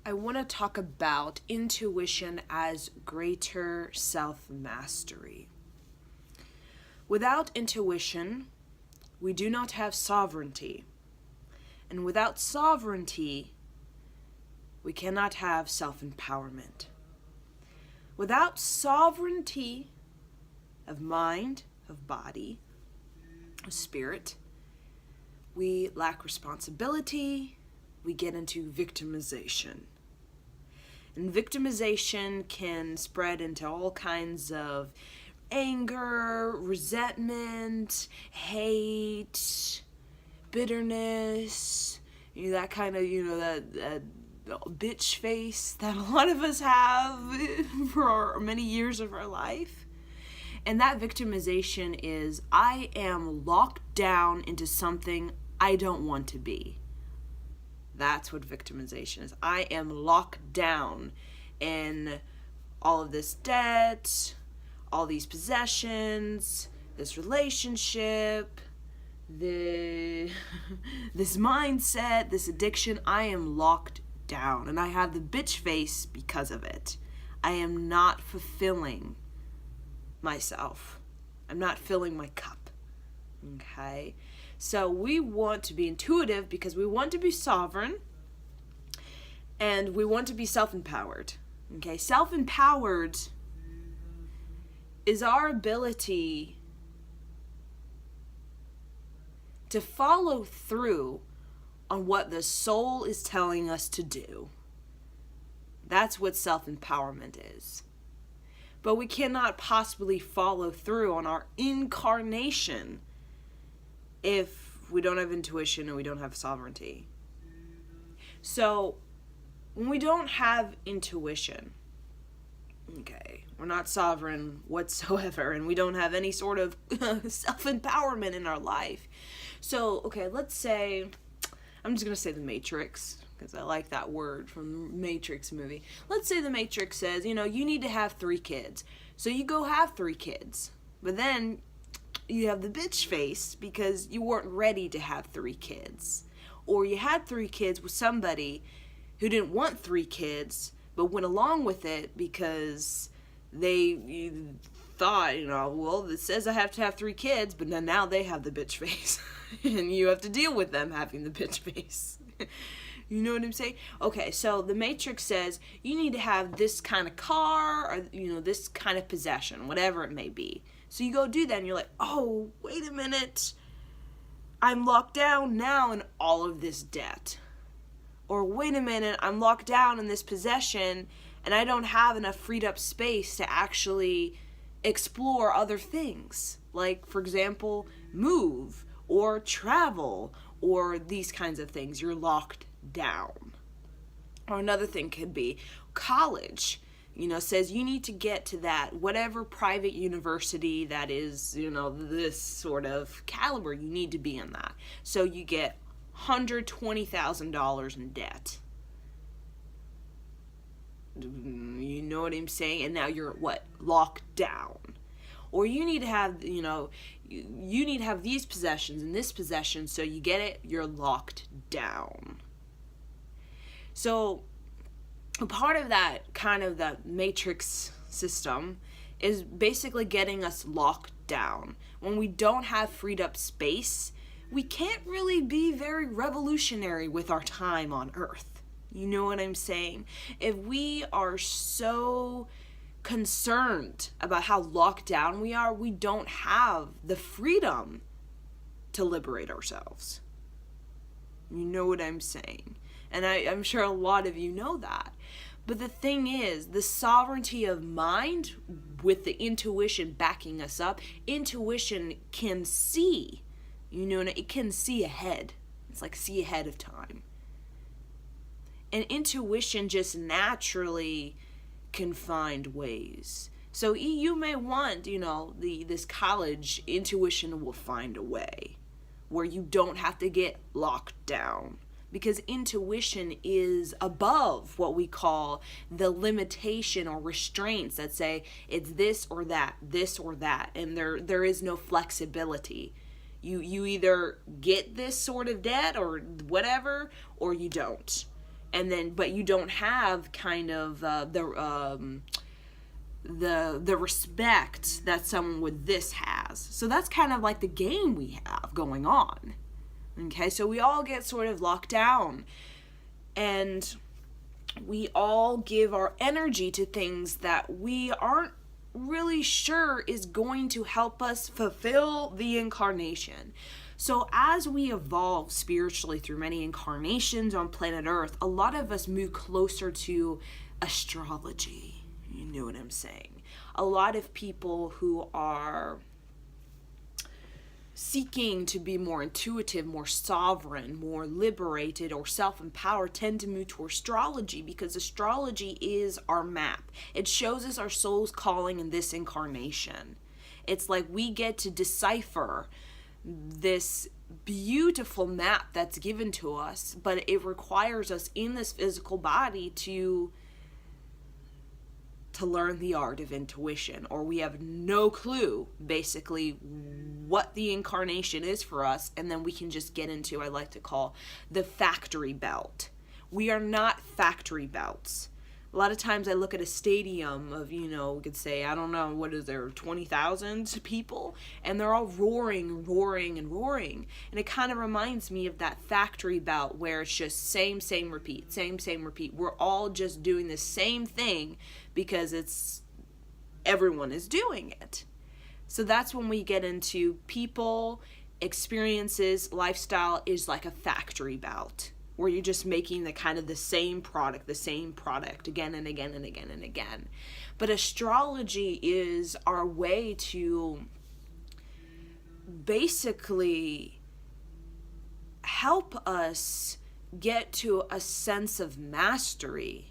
I want to talk about intuition as greater self-mastery. Without intuition, we do not have sovereignty. And without sovereignty, we cannot have self-empowerment. Without sovereignty of mind, of body, of spirit, we lack responsibility, we get into victimization. And victimization can spread into all kinds of anger, resentment, hate, bitterness, that kind of, that bitch face that a lot of us have for many years of our life. And that victimization is, I am locked down into something I don't want to be. That's what victimization is. I am locked down in all of this debt, all these possessions, this relationship, this mindset, this addiction. I am locked down, and I have the bitch face because of it. I am not fulfilling myself. I'm not filling my cup. Okay? So we want to be intuitive because we want to be sovereign and we want to be self-empowered. Okay? Self-empowered is our ability to follow through on what the soul is telling us to do. That's what self-empowerment is. But we cannot possibly follow through on our incarnation if we don't have intuition and we don't have sovereignty. So, when we don't have intuition, okay, we're not sovereign whatsoever, and we don't have any sort of self-empowerment in our life. So, okay, let's say, I'm just going to say the Matrix, because I like that word from the Matrix movie. Let's say the Matrix says, you need to have 3 kids. So you go have 3 kids. But then you have the bitch face because you weren't ready to have 3 kids. Or you had 3 kids with somebody who didn't want 3 kids, but went along with it because you thought, well, it says I have to have 3 kids, but then now they have the bitch face. And you have to deal with them having the bitch face. You know what I'm saying? Okay, so the Matrix says you need to have this kind of car or, this kind of possession, whatever it may be. So you go do that and you're like, oh, wait a minute. I'm locked down now in all of this debt. Or wait a minute, I'm locked down in this possession and I don't have enough freed up space to actually explore other things. Like, for example, move or travel or these kinds of things. You're locked down. Or another thing could be college. Says you need to get to that whatever private university that is, this sort of caliber. You need to be in that. So you get $120,000 in debt. You know what I'm saying? And now you're locked down. Or you need to have, you need to have these possessions and this possession, so you get it, you're locked down. So a part of that kind of that matrix system is basically getting us locked down. When we don't have freed up space, we can't really be very revolutionary with our time on Earth. You know what I'm saying? If we are so concerned about how locked down we are, we don't have the freedom to liberate ourselves. You know what I'm saying? And I'm sure a lot of you know that. But the thing is, the sovereignty of mind with the intuition backing us up, intuition can see, it can see ahead. It's like see ahead of time. And intuition just naturally can find ways. So you may want, this college, intuition will find a way where you don't have to get locked down. Because intuition is above what we call the limitation or restraints that say it's this or that, and there is no flexibility. You either get this sort of debt or whatever, or you don't. and then, but you don't have kind of the respect that someone with this has. So that's kind of like the game we have going on. Okay, so we all get sort of locked down, and we all give our energy to things that we aren't really sure is going to help us fulfill the incarnation. So as we evolve spiritually through many incarnations on planet Earth, a lot of us move closer to astrology. You know what I'm saying? A lot of people who are seeking to be more intuitive, more sovereign, more liberated, or self-empowered tend to move to astrology, because astrology is our map. It shows us our soul's calling in this incarnation. It's like we get to decipher this beautiful map that's given to us, but it requires us in this physical body to learn the art of intuition, or we have no clue basically what the incarnation is for us, and then we can just get into, I like to call, the factory belt. We are not factory belts. A lot of times I look at a stadium of, we could say, I don't know, what is there, 20,000 people? And they're all roaring, roaring, and roaring. And it kind of reminds me of that factory belt where it's just same, repeat, same, repeat. We're all just doing the same thing because everyone is doing it. So that's when we get into people, experiences, lifestyle is like a factory belt, where you're just making the same product again and again and again and again. But astrology is our way to basically help us get to a sense of mastery.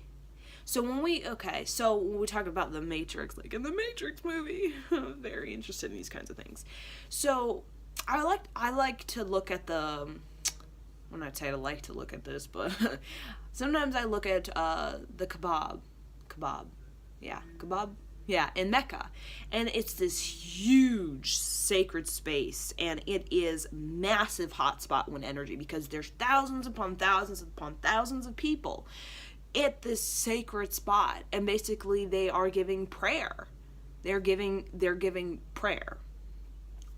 So when we talk about the Matrix, like in the Matrix movie, I'm very interested in these kinds of things. So I like to look at when I say I like to look at this, but sometimes I look at the kebab, in Mecca, and it's this huge sacred space, and it is massive hotspot when energy, because there's thousands upon thousands upon thousands of people at this sacred spot, and basically they are giving prayer. They're giving prayer.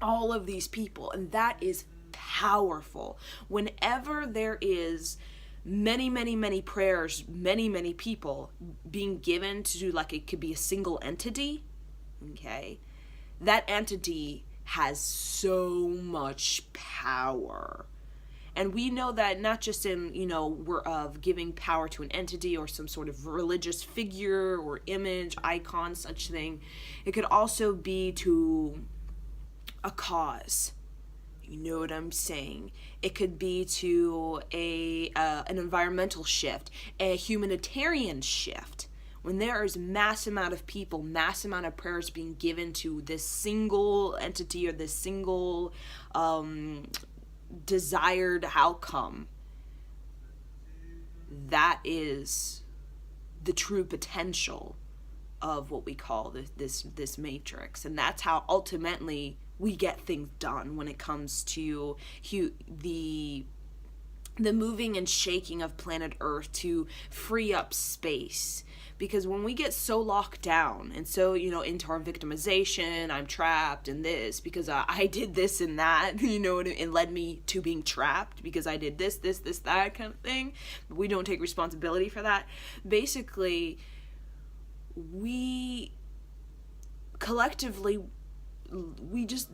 All of these people, and that is powerful. Whenever there is many prayers, many people being given to, like, it could be a single entity, okay, that entity has so much power. And we know that not just in, we're of giving power to an entity or some sort of religious figure or image, icon, such thing. It could also be to a cause. You know what I'm saying? It could be to an environmental shift, a humanitarian shift. When there is mass amount of people, mass amount of prayers being given to this single entity or this single desired outcome, that is the true potential of what we call this matrix. And that's how ultimately we get things done when it comes to the moving and shaking of planet Earth to free up space. Because when we get so locked down and so, into our victimization, I'm trapped in this because I did this and that, it led me to being trapped because I did this, that kind of thing. But we don't take responsibility for that. Basically, we collectively, we just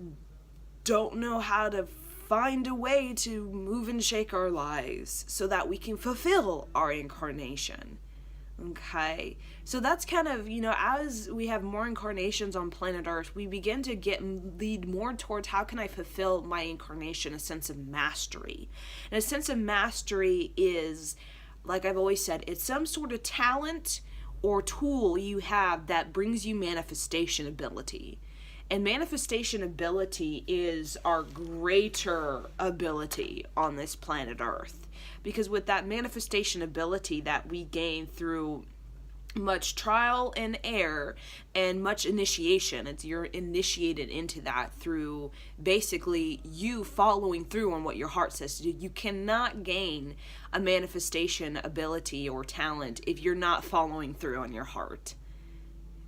don't know how to find a way to move and shake our lives so that we can fulfill our incarnation. Okay, so that's kind of, as we have more incarnations on planet Earth, we begin to lead more towards how can I fulfill my incarnation, a sense of mastery. And a sense of mastery is, like I've always said, it's some sort of talent or tool you have that brings you manifestation ability. And manifestation ability is our greater ability on this planet Earth. Because with that manifestation ability that we gain through much trial and error and much initiation. You're initiated into that through basically you following through on what your heart says to do. You cannot gain a manifestation ability or talent if you're not following through on your heart.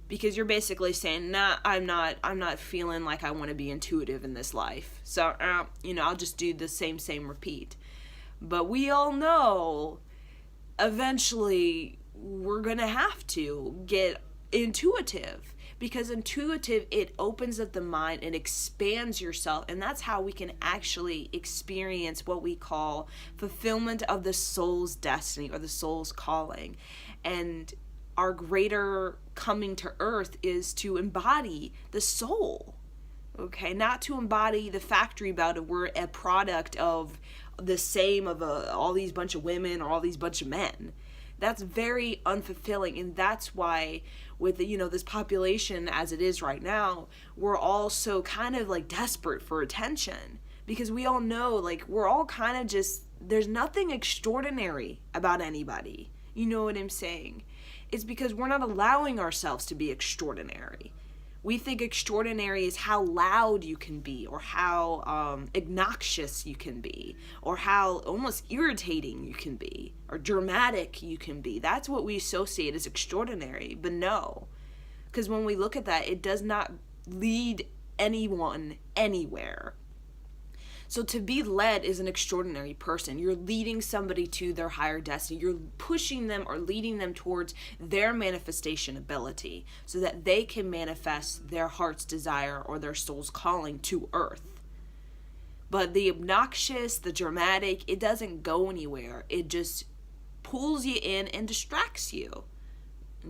Because you're basically saying, nah, I'm not feeling like I want to be intuitive in this life. So, I'll just do the same repeat. But we all know eventually we're going to have to get intuitive, because intuitive, it opens up the mind and expands yourself, and that's how we can actually experience what we call fulfillment of the soul's destiny or the soul's calling. And our greater coming to earth is to embody the soul, okay? Not to embody the factory about it. We're a product of the same of all these bunch of women or all these bunch of men. That's very unfulfilling, and that's why with this population as it is right now, we're all so kind of like desperate for attention, because we all know, like, we're all kind of just, there's nothing extraordinary about anybody. You know what I'm saying? It's because we're not allowing ourselves to be extraordinary. We think extraordinary is how loud you can be, or how obnoxious you can be, or how almost irritating you can be, or dramatic you can be. That's what we associate as extraordinary. But no, because when we look at that, it does not lead anyone anywhere. So to be led is an extraordinary person. You're leading somebody to their higher destiny. You're pushing them or leading them towards their manifestation ability so that they can manifest their heart's desire or their soul's calling to earth. But the obnoxious, the dramatic, it doesn't go anywhere. It just pulls you in and distracts you.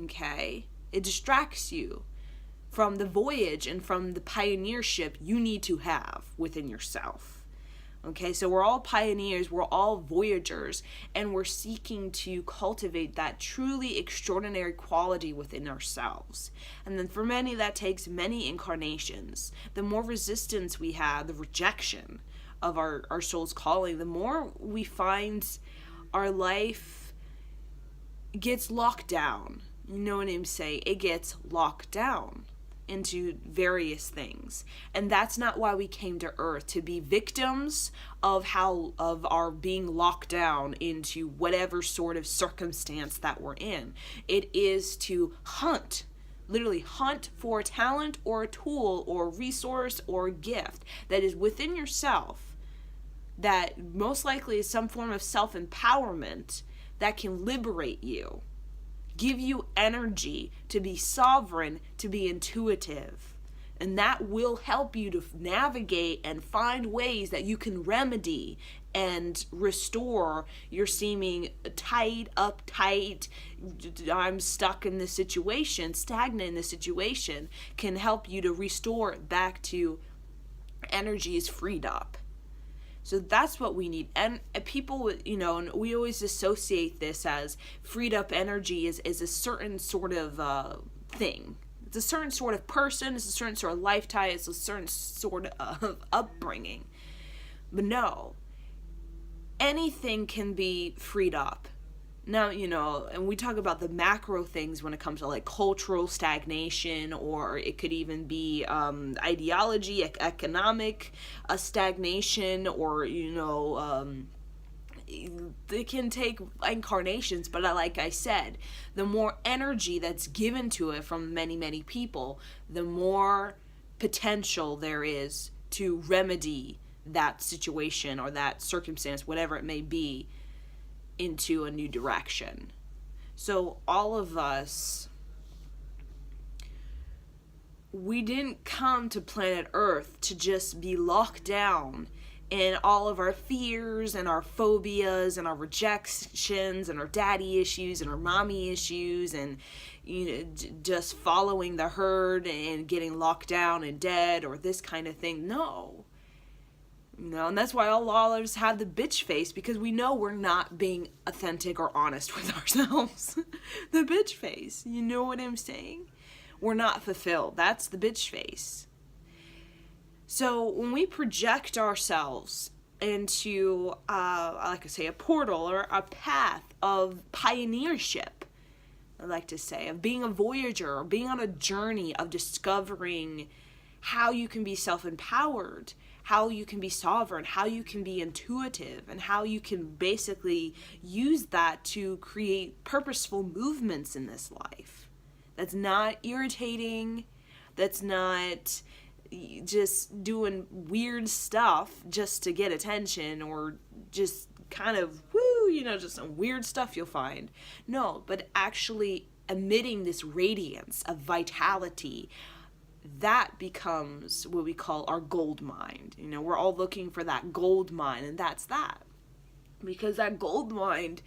Okay? It distracts you from the voyage and from the pioneership you need to have within yourself. Okay, so we're all pioneers, we're all voyagers, and we're seeking to cultivate that truly extraordinary quality within ourselves. And then for many, that takes many incarnations. The more resistance we have, the rejection of our soul's calling, the more we find our life gets locked down. You know what I'm saying? It gets locked down into various things. And that's not why we came to earth, to be victims of our being locked down into whatever sort of circumstance that we're in. It is to hunt, literally hunt for a talent or a tool or a resource or a gift that is within yourself, that most likely is some form of self-empowerment that can liberate you, give you energy to be sovereign, to be intuitive. And that will help you to navigate and find ways that you can remedy and restore your seeming uptight, I'm stuck in this situation, stagnant in this situation, can help you to restore it back to energy is freed up. So that's what we need. And people, and we always associate this as freed up energy is a certain sort of thing. It's a certain sort of person, it's a certain sort of lifetime, it's a certain sort of upbringing. But no, anything can be freed up. Now, and we talk about the macro things when it comes to like cultural stagnation, or it could even be ideology, economic stagnation, or, it can take incarnations. But like I said, the more energy that's given to it from many, many people, the more potential there is to remedy that situation or that circumstance, whatever it may be, into a new direction. So all of us, we didn't come to planet Earth to just be locked down in all of our fears and our phobias and our rejections and our daddy issues and our mommy issues and just following the herd and getting locked down and dead or this kind of thing. No. And that's why all of us have the bitch face, because we know we're not being authentic or honest with ourselves. The bitch face. You know what I'm saying? We're not fulfilled. That's the bitch face. So when we project ourselves into, like I say, a portal or a path of pioneership, I like to say, of being a voyager, or being on a journey of discovering how you can be self-empowered, how you can be sovereign, how you can be intuitive, and how you can basically use that to create purposeful movements in this life. That's not irritating, that's not just doing weird stuff just to get attention, or just kind of, just some weird stuff you'll find. No, but actually emitting this radiance of vitality, that becomes what we call our gold mine. We're all looking for that gold mine, and that's that. Because that gold mine,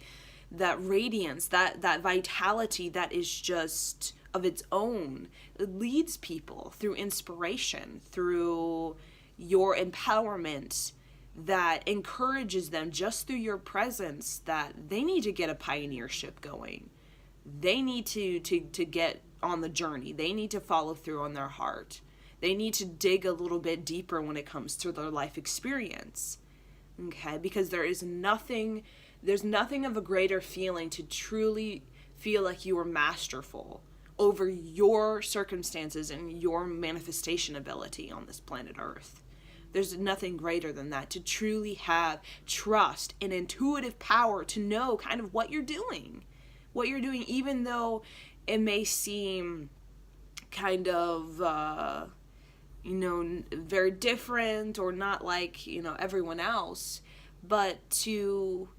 that radiance, that vitality that is just of its own, it leads people through inspiration, through your empowerment, that encourages them just through your presence that they need to get a pioneership going. They need to get on the journey. They need to follow through on their heart. They need to dig a little bit deeper when it comes to their life experience. Okay? Because there's nothing of a greater feeling to truly feel like you are masterful over your circumstances and your manifestation ability on this planet Earth. There's nothing greater than that, to truly have trust and intuitive power to know kind of what you're doing, even though it may seem kind of, very different or not like, everyone else, but to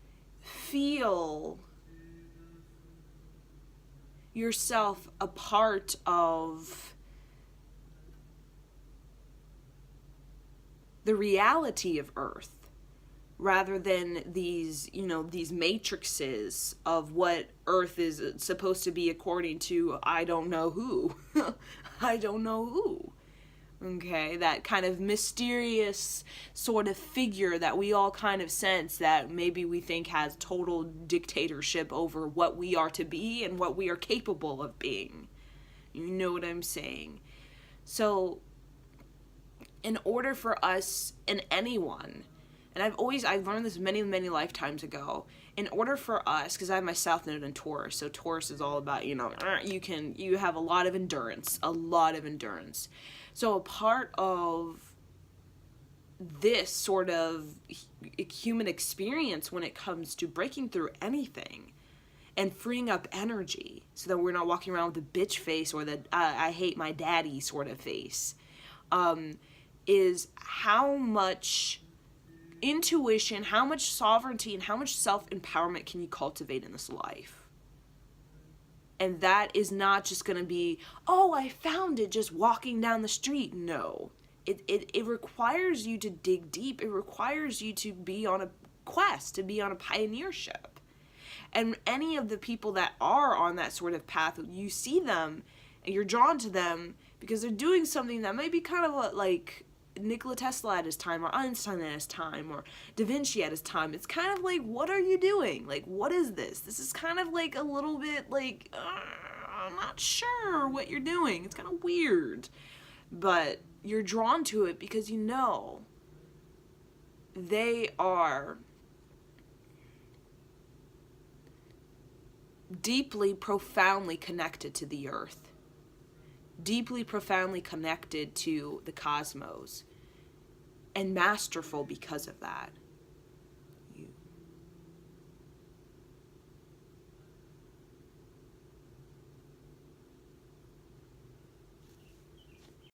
feel yourself a part of the reality of Earth, rather than these matrices of what Earth is supposed to be according to I don't know who. Okay, that kind of mysterious sort of figure that we all kind of sense that maybe we think has total dictatorship over what we are to be and what we are capable of being. You know what I'm saying? So, in order for us and anyone, and I've learned this many, many lifetimes ago, in order for us, because I have my South Node in Taurus, so Taurus is all about, you have a lot of endurance. So a part of this sort of human experience when it comes to breaking through anything and freeing up energy so that we're not walking around with a bitch face or the I hate my daddy sort of face, is how much intuition, how much sovereignty, and how much self-empowerment can you cultivate in this life. And that is not just going to be, oh, I found it just walking down the street. No. It requires you to dig deep. It requires you to be on a quest, to be on a pioneership. And any of the people that are on that sort of path, you see them and you're drawn to them because they're doing something that might be kind of like Nikola Tesla at his time, or Einstein at his time, or Da Vinci at his time. It's kind of like, what are you doing? Like, what is this? This is kind of like a little bit like, I'm not sure what you're doing. It's kind of weird. But you're drawn to it because they are deeply, profoundly connected to the earth. Deeply, profoundly connected to the cosmos, and masterful because of that.